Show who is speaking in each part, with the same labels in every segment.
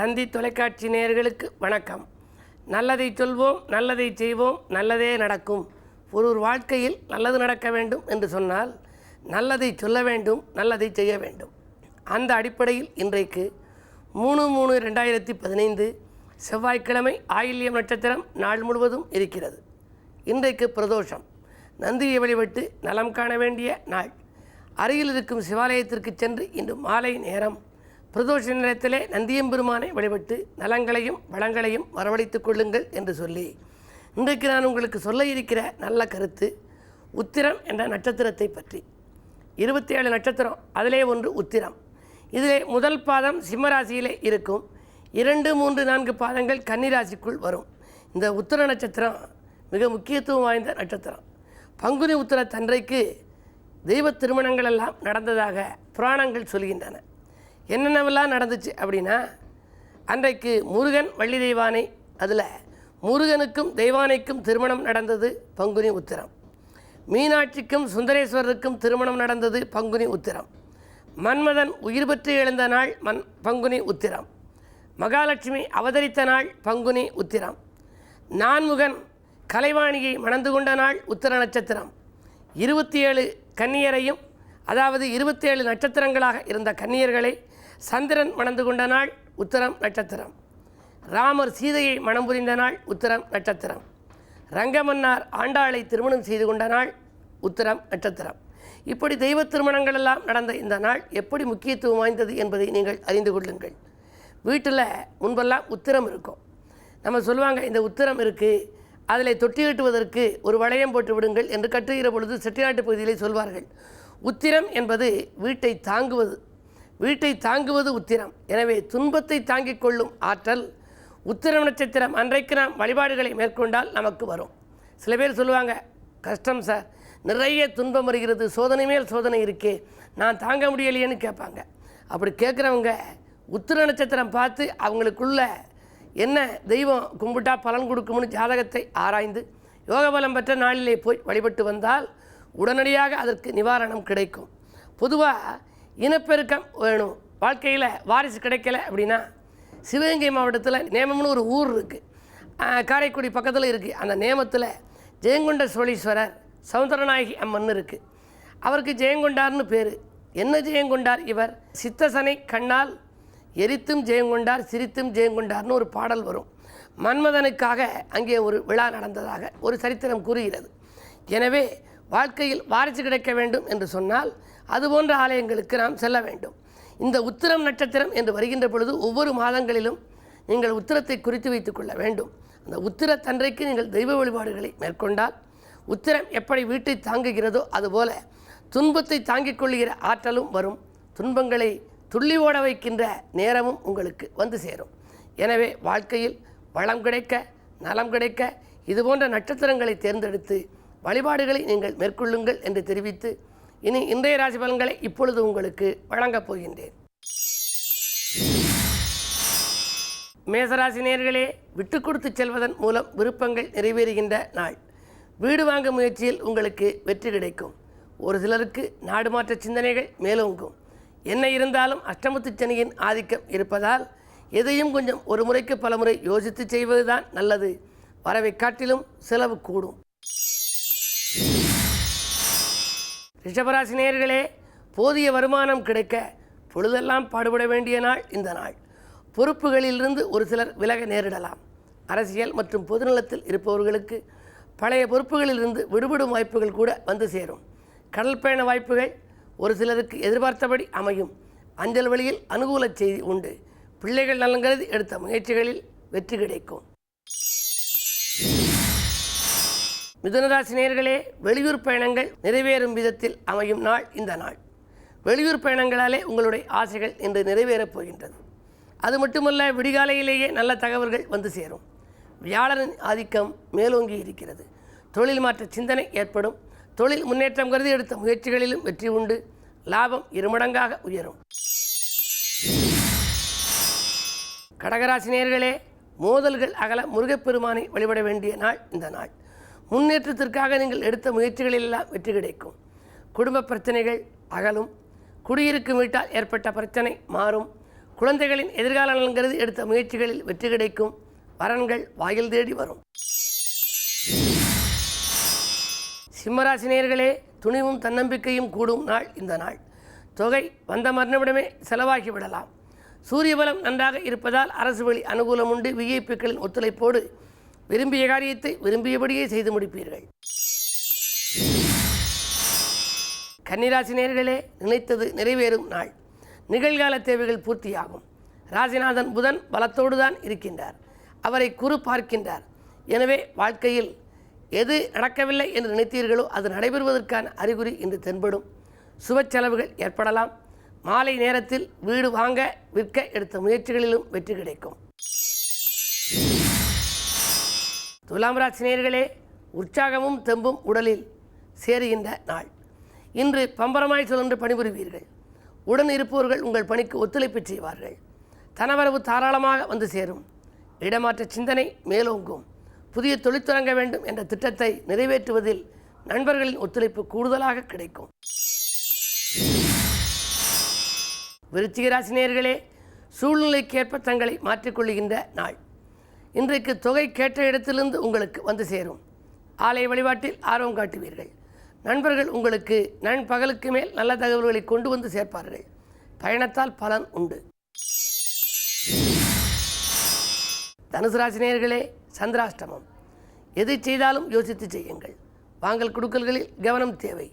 Speaker 1: தந்தி தொலைக்காட்சி நேயர்களுக்கு வணக்கம். நல்லதை சொல்வோம், நல்லதை செய்வோம், நல்லதே நடக்கும். ஒரு வாழ்க்கையில் நல்லது நடக்க வேண்டும் என்று சொன்னால் நல்லதை சொல்ல வேண்டும், நல்லதை செய்ய வேண்டும். அந்த அடிப்படையில் இன்றைக்கு 3/3/2015 செவ்வாய்க்கிழமை ஆயில்யம் நட்சத்திரம் நாள் முழுவதும் இருக்கிறது. இன்றைக்கு பிரதோஷம். நந்தியை வழிபட்டு நலம் காண வேண்டிய நாள். அருகில் இருக்கும் சிவாலயத்திற்கு சென்று இன்று மாலை நேரம் பிரதோஷ நேரத்திலே நந்தியம்பெருமானை வழிபட்டு நலங்களையும் வளங்களையும் வரவழைத்துக் கொள்ளுங்கள் என்று சொல்லி இன்றைக்கு நான் உங்களுக்கு சொல்ல இருக்கிற நல்ல கருத்து உத்திரம் என்ற நட்சத்திரத்தை பற்றி. 27 நட்சத்திரம், அதிலே ஒன்று உத்திரம். இதிலே முதல் பாதம் சிம்மராசியிலே இருக்கும். 2, 3, 4 பாதங்கள் கன்னிராசிக்குள் வரும். இந்த உத்திர நட்சத்திரம் மிக முக்கியத்துவம் வாய்ந்த நட்சத்திரம். பங்குனி உத்திர தன்றைக்கு தெய்வ திருமணங்கள் எல்லாம் நடந்ததாக புராணங்கள் சொல்கின்றன. என்னென்னவெல்லாம் நடந்துச்சு அப்படின்னா, அன்றைக்கு முருகன் வள்ளி தெய்வானை, அதில் முருகனுக்கும் தெய்வானைக்கும் திருமணம் நடந்தது பங்குனி உத்திரம். மீனாட்சிக்கும் சுந்தரேஸ்வரருக்கும் திருமணம் நடந்தது பங்குனி உத்திரம். மன்மதன் உயிர் பெற்று எழுந்த நாள் பங்குனி உத்திரம். மகாலட்சுமி அவதரித்த நாள் பங்குனி உத்திரம். நான்முகன் கலைவாணியை மணந்து கொண்ட நாள் உத்திர நட்சத்திரம். 27 கன்னியரையும், அதாவது 27 நட்சத்திரங்களாக இருந்த கன்னியர்களை சந்திரன் மணந்து கொண்ட நாள் உத்திரம் நட்சத்திரம். ராமர் சீதையை மணம் புரிந்த நாள் உத்திரம் நட்சத்திரம். ரங்கமன்னார் ஆண்டாளை திருமணம் செய்து கொண்ட நாள் உத்திரம் நட்சத்திரம். இப்படி தெய்வ திருமணங்கள் எல்லாம் நடந்த இந்த நாள் எப்படி முக்கியத்துவம் வாய்ந்தது என்பதை நீங்கள் அறிந்து கொள்ளுங்கள். வீட்டில் முன்பெல்லாம் உத்திரம் இருக்கும். நம்ம சொல்லுவாங்க, இந்த உத்திரம் இருக்குது, அதில் தொட்டி கட்டுவதற்கு ஒரு வளையம் போட்டு விடுங்கள் என்று கட்டுகிற பொழுது செட்டிநாட்டு பகுதியிலே சொல்வார்கள். உத்திரம் என்பது வீட்டை தாங்குவது, வீட்டை தாங்குவது உத்திரம். எனவே துன்பத்தை தாங்கிக் கொள்ளும் ஆற்றல் உத்திரம் நட்சத்திரம் அன்றைக்கு நாம் வழிபாடுகளை மேற்கொண்டால் நமக்கு வரும். சில பேர் சொல்லுவாங்க, கஷ்டம் சார், நிறைய துன்பம் வருகிறது, சோதனை மேல் சோதனை இருக்கே, நான் தாங்க முடியலையேன்னு கேட்பாங்க. அப்படி கேட்குறவங்க உத்திர நட்சத்திரம் பார்த்து அவங்களுக்குள்ள என்ன தெய்வம் கும்பிட்டா பலன் கொடுக்கும்னு ஜாதகத்தை ஆராய்ந்து யோக பலம் பெற்ற நாளிலே போய் வழிபட்டு வந்தால் உடனடியாக அதற்கு நிவாரணம் கிடைக்கும். பொதுவாக இனப்பெருக்கம் வேணும், வாழ்க்கையில் வாரிசு கிடைக்கல அப்படின்னா, சிவகங்கை மாவட்டத்தில் நேமம்னு ஒரு ஊர் இருக்குது, காரைக்குடி பக்கத்தில் இருக்குது. அந்த நேமத்தில் ஜெயங்கொண்ட சோழீஸ்வரர் சௌந்தரநாயகி அம்மன் இருக்குது. அவருக்கு ஜெயங்கொண்டார்னு பேர். என்ன ஜெயங்கொண்டார் இவர்? சித்தசனை கண்ணால் எரித்தும் ஜெயங்கொண்டார், சிரித்தும் ஜெயங்கொண்டார்னு ஒரு பாடல் வரும். மன்மதனுக்காக அங்கே ஒரு விழா நடந்ததாக ஒரு சரித்திரம் கூறுகிறது. எனவே வாழ்க்கையில் வாரிசு கிடைக்க வேண்டும் என்று சொன்னால் அதுபோன்ற ஆலயங்களுக்கு நாம் செல்ல வேண்டும். இந்த உத்திரம் நட்சத்திரம் என்று வருகின்ற பொழுது ஒவ்வொரு மாதங்களிலும் நீங்கள் உத்திரத்தை குறித்து வைத்துக் கொள்ள வேண்டும். அந்த உத்திர தன்றைக்கு நீங்கள் தெய்வ வழிபாடுகளை மேற்கொண்டால் உத்திரம் எப்படி வீட்டை தாங்குகிறதோ அதுபோல துன்பத்தை தாங்கிக் கொள்கிற ஆற்றலும் வரும். துன்பங்களை துள்ளி ஓட வைக்கின்ற நேரமும் உங்களுக்கு வந்து சேரும். எனவே வாழ்க்கையில் வளம் கிடைக்க, நலம் கிடைக்க இதுபோன்ற நட்சத்திரங்களை தேர்ந்தெடுத்து வழிபாடுகளை நீங்கள் மேற்கொள்ளுங்கள் என்று தெரிவித்து இனி இன்றைய ராசி பலன்களை இப்பொழுது உங்களுக்கு வழங்கப் போகின்றேன். மேசராசி நேயர்களே, விட்டு கொடுத்து செல்வதன் மூலம் விருப்பங்கள் நிறைவேறுகின்ற நாள். வீடு வாங்க முயற்சியில் உங்களுக்கு வெற்றி கிடைக்கும். ஒரு சிலருக்கு நாடு மாற்ற சிந்தனைகள் மேலோங்கும். என்ன இருந்தாலும் அஷ்டமத்து சனியின் ஆதிக்கம் இருப்பதால் எதையும் கொஞ்சம் ஒரு முறைக்கு பல முறை யோசித்து செய்வதுதான் நல்லது. வரவை காட்டிலும் செலவு கூடும். ரிஷபராசி நேயர்களே, போதிய வருமானம் கிடைக்க பொழுதெல்லாம் பாடுபட வேண்டிய நாள் இந்த நாள். பொறுப்புகளிலிருந்து ஒரு சிலர் விலக நேரிடலாம். அரசியல் மற்றும் பொதுநலத்தில் இருப்பவர்களுக்கு பழைய பொறுப்புகளிலிருந்து விடுபடும் வாய்ப்புகள் கூட வந்து சேரும். கடல் பயண வாய்ப்புகள் ஒரு சிலருக்கு எதிர்பார்த்தபடி அமையும். அஞ்சல் வழியில் அனுகூல செய்தி உண்டு. பிள்ளைகள் நலன் கருதி எடுத்த முயற்சிகளில் வெற்றி கிடைக்கும். மிதுனராசி நேயர்களே, வெளியூர் பயணங்கள் நிறைவேறும் விதத்தில் அமையும் நாள் இந்த நாள். வெளியூர் பயணங்களாலே உங்களுடைய ஆசைகள் இன்று நிறைவேறப் போகின்றது. அது மட்டுமல்ல, விடிகாலையிலேயே நல்ல தகவல்கள் வந்து சேரும். வியாழனின் ஆதிக்கம் மேலோங்கி இருக்கிறது. தொழில் மாற்ற சிந்தனை ஏற்படும். தொழில் முன்னேற்றம் கருதி எடுத்த முயற்சிகளிலும் வெற்றி உண்டு. லாபம் 2 மடங்காக உயரும். கடகராசி நேயர்களே, மோதல்கள் அகல முருகப்பெருமானை வழிபட வேண்டிய நாள் இந்த நாள். முன்னேற்றத்திற்காக நீங்கள் எடுத்த முயற்சிகளெல்லாம் வெற்றி கிடைக்கும். குடும்ப பிரச்சனைகள் அகலும். குடியிருக்கும் வீட்டால் ஏற்பட்ட பிரச்சனை மாறும். குழந்தைகளின் எதிர்கால நலன்கிறது எடுத்த முயற்சிகளில் வெற்றி கிடைக்கும். வரன்கள் வாயில் தேடி வரும். சிம்மராசி நேயர்களே, துணிவும் தன்னம்பிக்கையும் கூடும் நாள் இந்த நாள். தொகை வந்த மறுநிமிடமே செலவாகிவிடலாம். சூரிய பலம் நன்றாக இருப்பதால் அரசு வழி அனுகூலம் உண்டு. விஐபிக்களின் ஒத்துழைப்போடு விரும்பிய காரியத்தை விரும்பியபடியே செய்து முடிப்பீர்கள். கன்னிராசி நேயர்களே, நினைத்தது நிறைவேறும் நாள். நிகழ்கால தேவைகள் பூர்த்தியாகும். ராசிநாதன் புதன் பலத்தோடு தான் இருக்கின்றார். அவரை குரு பார்க்கின்றார். எனவே வாழ்க்கையில் எது நடக்கவில்லை என்று நினைத்தீர்களோ அது நடைபெறுவதற்கான அறிகுறி இன்று தென்படும். சுப செலவுகள் ஏற்படலாம். மாலை நேரத்தில் வீடு வாங்க விற்க எடுத்த முயற்சிகளிலும் வெற்றி கிடைக்கும். துலாம் ராசி நேயர்களே, உற்சாகமும் தெம்பும் உடலில் சேருகின்ற நாள். இன்று பம்பரமாய் சுழன்று பணிபுரிவீர்கள். உடன் இருப்பவர்கள் உங்கள் பணிக்கு ஒத்துழைப்பு செய்வார்கள். தனவரவு தாராளமாக வந்து சேரும். இடமாற்ற சிந்தனை மேலோங்கும். புதிய தொழில் தொடங்க வேண்டும் என்ற திட்டத்தை நிறைவேற்றுவதில் நண்பர்களின் ஒத்துழைப்பு கூடுதலாக கிடைக்கும். விருச்சிக ராசி நேயர்களே, சூழ்நிலைக்கேற்ப தங்களை மாற்றிக்கொள்கின்ற நாள். இன்றைக்கு தொகை கேட்ட இடத்திலிருந்து உங்களுக்கு வந்து சேரும். ஆலய வழிபாட்டில் ஆர்வம் காட்டுவீர்கள். நண்பர்கள் உங்களுக்கு நண்பகலுக்கு மேல் நல்ல தகவல்களை கொண்டு வந்து சேர்ப்பார்கள். பயணத்தால் பலன் உண்டு. தனுசு ராசி நேயர்களே, சந்திராஷ்டமம். எதை செய்தாலும் யோசித்து செய்யுங்கள். வாங்கல் கொடுக்கல்களில் கவனம் தேவை.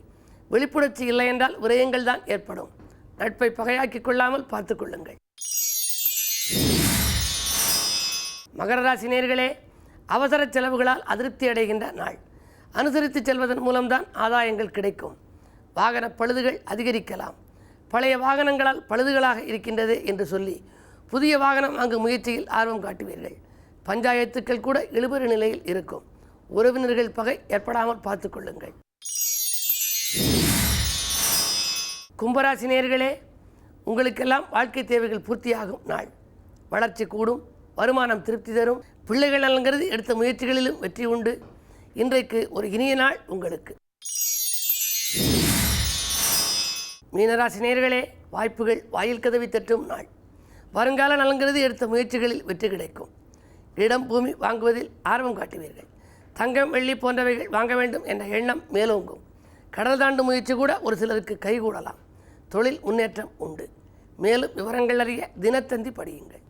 Speaker 1: விழிப்புணர்ச்சி இல்லை என்றால் விரயங்கள் தான் ஏற்படும். நட்பை பகையாக்கிக் கொள்ளாமல் பார்த்து கொள்ளுங்கள். மகர ராசி நேயர்களே, அவசர செலவுகளால் அதிருப்தி அடைகின்ற நாள். அனுசரித்து செல்வதன் மூலம்தான் ஆதாயங்கள் கிடைக்கும். வாகன பழுதுகள் அதிகரிக்கலாம். பழைய வாகனங்களால் பழுதுகளாக இருக்கின்றது என்று சொல்லி புதிய வாகனம் வாங்கும் முயற்சியில் ஆர்வம் காட்டுவீர்கள். பஞ்சாயத்துக்கள் கூட இழுபறி நிலையில் இருக்கும். உறவினர்கள் பகை ஏற்படாமல் பார்த்து கொள்ளுங்கள். கும்பராசி நேயர்களே, உங்களுக்கெல்லாம் வாழ்க்கை தேவைகள் பூர்த்தியாகும் நாள். வளர்ச்சி கூடும். வருமானம் திருப்தி தரும். பிள்ளைகள் நலங்கிறது எடுத்த முயற்சிகளிலும் வெற்றி உண்டு. இன்றைக்கு ஒரு இனிய நாள் உங்களுக்கு. மீனராசி நேயர்களே, வாய்ப்புகள் வாயில் கதவி தட்டும் நாள். வருங்கால நலங்கிறது எடுத்த முயற்சிகளில் வெற்றி கிடைக்கும். இடம் பூமி வாங்குவதில் ஆர்வம் காட்டுவீர்கள். தங்கம் வெள்ளி போன்றவைகள் வாங்க வேண்டும் என்ற எண்ணம் மேலோங்கும். கடல் தாண்டும் முயற்சி கூட ஒரு சிலருக்கு கைகூடலாம். தொழில் முன்னேற்றம் உண்டு. மேலும் விவரங்கள் அறிய தினத்தந்தி படியுங்கள்.